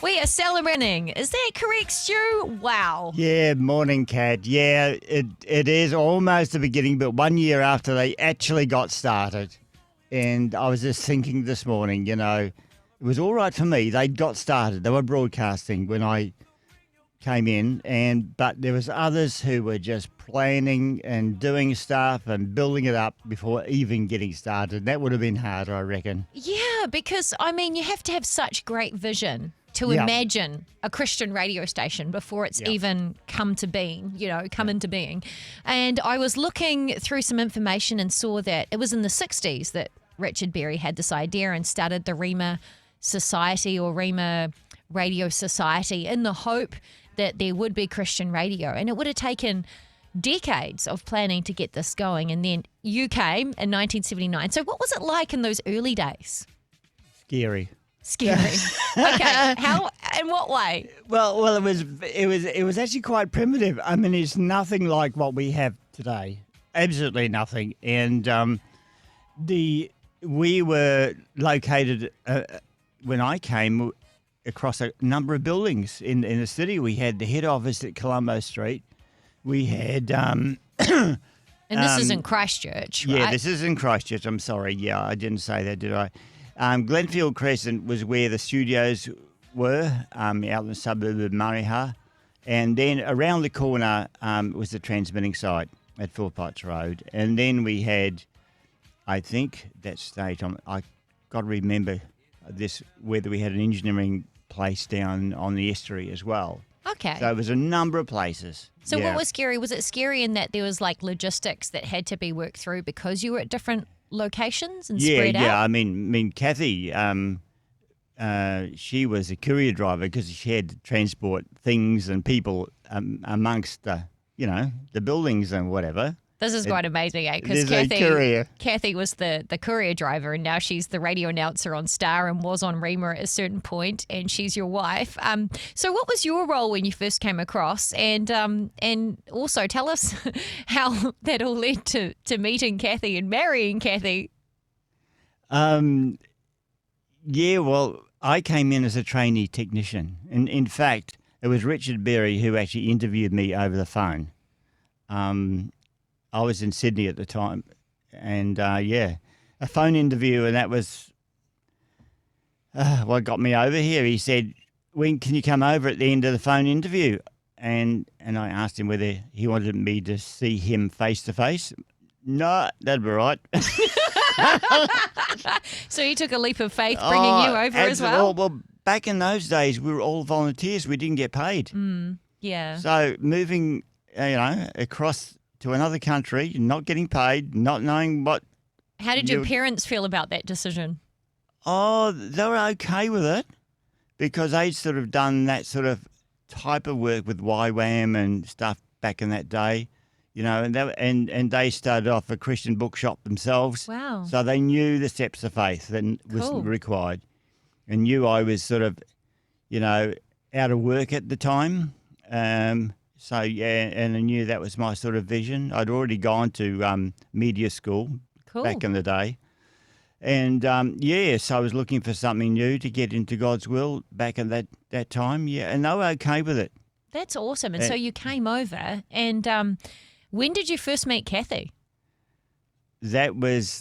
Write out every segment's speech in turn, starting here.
We are celebrating. Is that correct, Stu? Wow. Yeah, morning, Kat. Yeah, it is almost the beginning, but 1 year after they actually got started. And I was just thinking this morning, it was all right for me. They'd got started. They were broadcasting when I came in, but there was others who were just planning and doing stuff and building it up before even getting started. That would have been harder, I reckon. Yeah, because, you have to have such great vision to imagine a Christian radio station before it's even come into being. And I was looking through some information and saw that it was in the 60s that Richard Berry had this idea and started the Rhema Society or Rhema Radio Society in the hope that there would be Christian radio. And it would have taken decades of planning to get this going. And then you came in 1979. So what was it like in those early days? Scary. Okay, how? In what way? Well, it was actually quite primitive. I mean, it's nothing like what we have today. Absolutely nothing. And we were located when I came across a number of buildings in the city. We had the head office at Colombo Street. We had. And this is in Christchurch, right? Yeah, this is in Christchurch. I'm sorry. Yeah, I didn't say that, did I? Glenfield Crescent was where the studios were, out in the suburb of Mariha. And then around the corner was the transmitting site at Phillipotts Road. And then we had, I think, that stage, I got to remember this, whether we had an engineering place down on the estuary as well. Okay. So it was a number of places. So what was scary? Was it scary in that there was like logistics that had to be worked through because you were at different locations and spread out? Yeah. I mean, Kathy, she was a courier driver because she had to transport things and people amongst the buildings and whatever. This is quite amazing, because Kathy was the courier driver, and now she's the radio announcer on Star and was on Rhema at a certain point, and she's your wife. So what was your role when you first came across? And also tell us how that all led to meeting Kathy and marrying Kathy. Yeah, well, I came in as a trainee technician. And in fact, it was Richard Berry who actually interviewed me over the phone. I was in Sydney at the time, and a phone interview, and that was what got me over here. He said, "When can you come over at the end of the phone interview?" And I asked him whether he wanted me to see him face to face. No, that'd be right. So he took a leap of faith bringing you over as well? Well, back in those days, we were all volunteers. We didn't get paid. Yeah. So moving, across to another country, not getting paid, not knowing what. How did your parents feel about that decision? Oh, they were okay with it because they'd sort of done that sort of type of work with YWAM and stuff back in that day, and they started off a Christian bookshop themselves. Wow. So they knew the steps of faith that was required and knew I was sort of, out of work at the time. So, and I knew that was my sort of vision. I'd already gone to media school back in the day. And, so I was looking for something new to get into God's will back at that time. Yeah, and they were okay with it. That's awesome. And so you came over, and when did you first meet Kathy? That was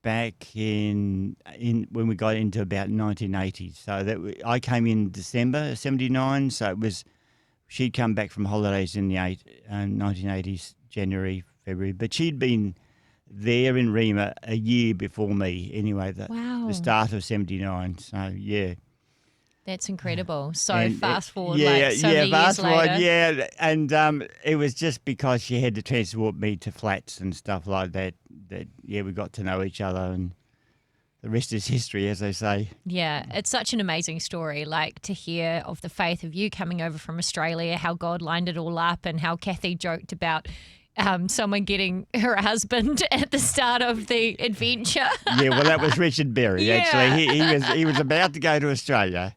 back in when we got into about 1980. So I came in December 79, so it was... She'd come back from holidays in the 1980s, January, February, but she'd been there in Rhema a year before me anyway, the start of 79. So, yeah. That's incredible. So fast forward many years later. Yeah, and it was just because she had to transport me to flats and stuff like that, we got to know each other, and the rest is history, as they say. Yeah, it's such an amazing story, like to hear of the faith of you coming over from Australia, how God lined it all up, and how Kathy joked about someone getting her husband at the start of the adventure. Yeah, well, that was Richard Berry, actually. He was about to go to Australia,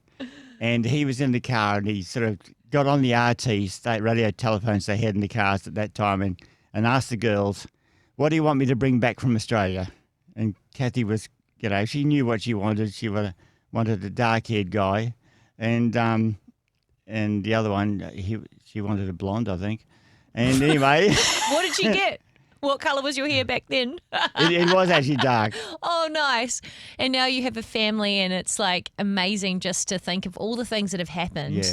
and he was in the car, and he sort of got on the RT, state radio telephones they had in the cars at that time, and asked the girls, "What do you want me to bring back from Australia?" And Kathy was... she knew what she wanted. She wanted a dark-haired guy and the other one, she wanted a blonde, I think. And anyway, What did you get? What colour was your hair back then? it was actually dark. Oh, nice. And now you have a family, and it's like amazing just to think of all the things that have happened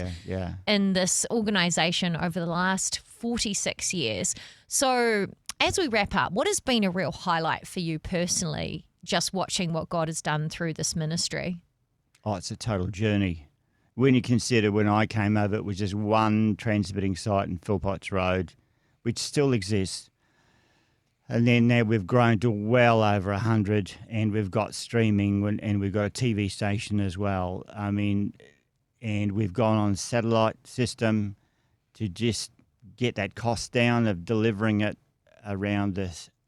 in this organisation over the last 46 years. So as we wrap up, what has been a real highlight for you personally, just watching what God has done through this ministry? Oh, it's a total journey. When you consider when I came over, it was just one transmitting site in Philpotts Road, which still exists. And then now we've grown to well over 100, and we've got streaming, and we've got a TV station as well. I mean, and we've gone on satellite system to just get that cost down of delivering it around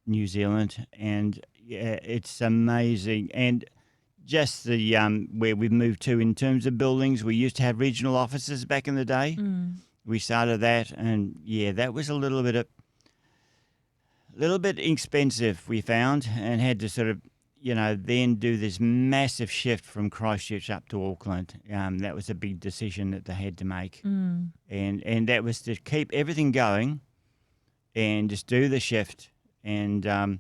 New Zealand. And yeah, it's amazing. And just the where we've moved to in terms of buildings, we used to have regional offices back in the day. We started that, and yeah, that was a little bit expensive, we found, and had to sort of, then do this massive shift from Christchurch up to Auckland. That was a big decision that they had to make. And that was to keep everything going and just do the shift and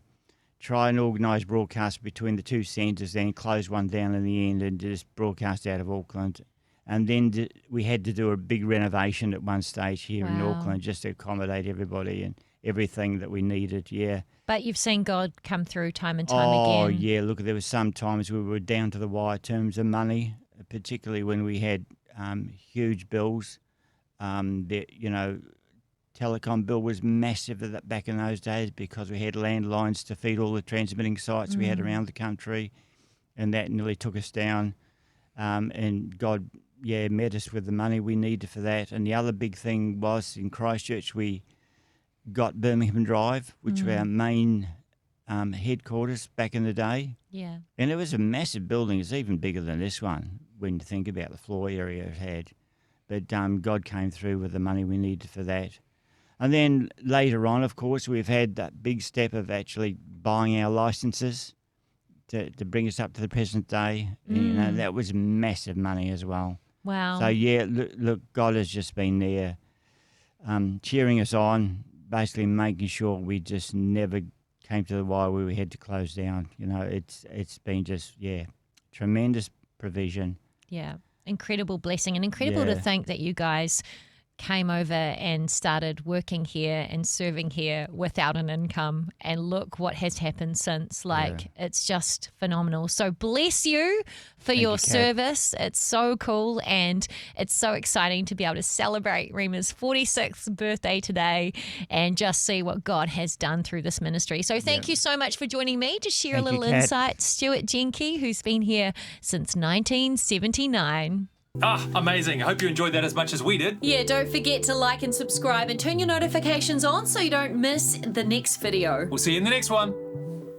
try and organise broadcast between the two centres, then close one down in the end and just broadcast out of Auckland. And then we had to do a big renovation at one stage here in Auckland just to accommodate everybody and everything that we needed, yeah. But you've seen God come through time and time again. Oh, yeah, look, there was some times we were down to the wire in terms of money, particularly when we had huge bills. Telecom bill was massive back in those days because we had landlines to feed all the transmitting sites we had around the country, and that nearly took us down. And God, met us with the money we needed for that. And the other big thing was in Christchurch, we got Birmingham Drive, which were our main headquarters back in the day. Yeah. And it was a massive building. It's even bigger than this one when you think about the floor area it had. But God came through with the money we needed for that. And then later on, of course, we've had that big step of actually buying our licenses to bring us up to the present day. That was massive money as well. Wow. So, look, God has just been there cheering us on, basically making sure we just never came to the wire where we had to close down. It's been just, tremendous provision. Yeah, incredible blessing, and incredible to think that you guys came over and started working here and serving here without an income, and look what has happened since. It's just phenomenal. So bless you for your service. It's so cool, and it's so exciting to be able to celebrate Rhema's 46th birthday today and just see what God has done through this ministry. So thank you so much for joining me to share a little insight. Stu Jenke, who's been here since 1979. Amazing. I hope you enjoyed that as much as we did. Yeah, don't forget to like and subscribe and turn your notifications on so you don't miss the next video. We'll see you in the next one.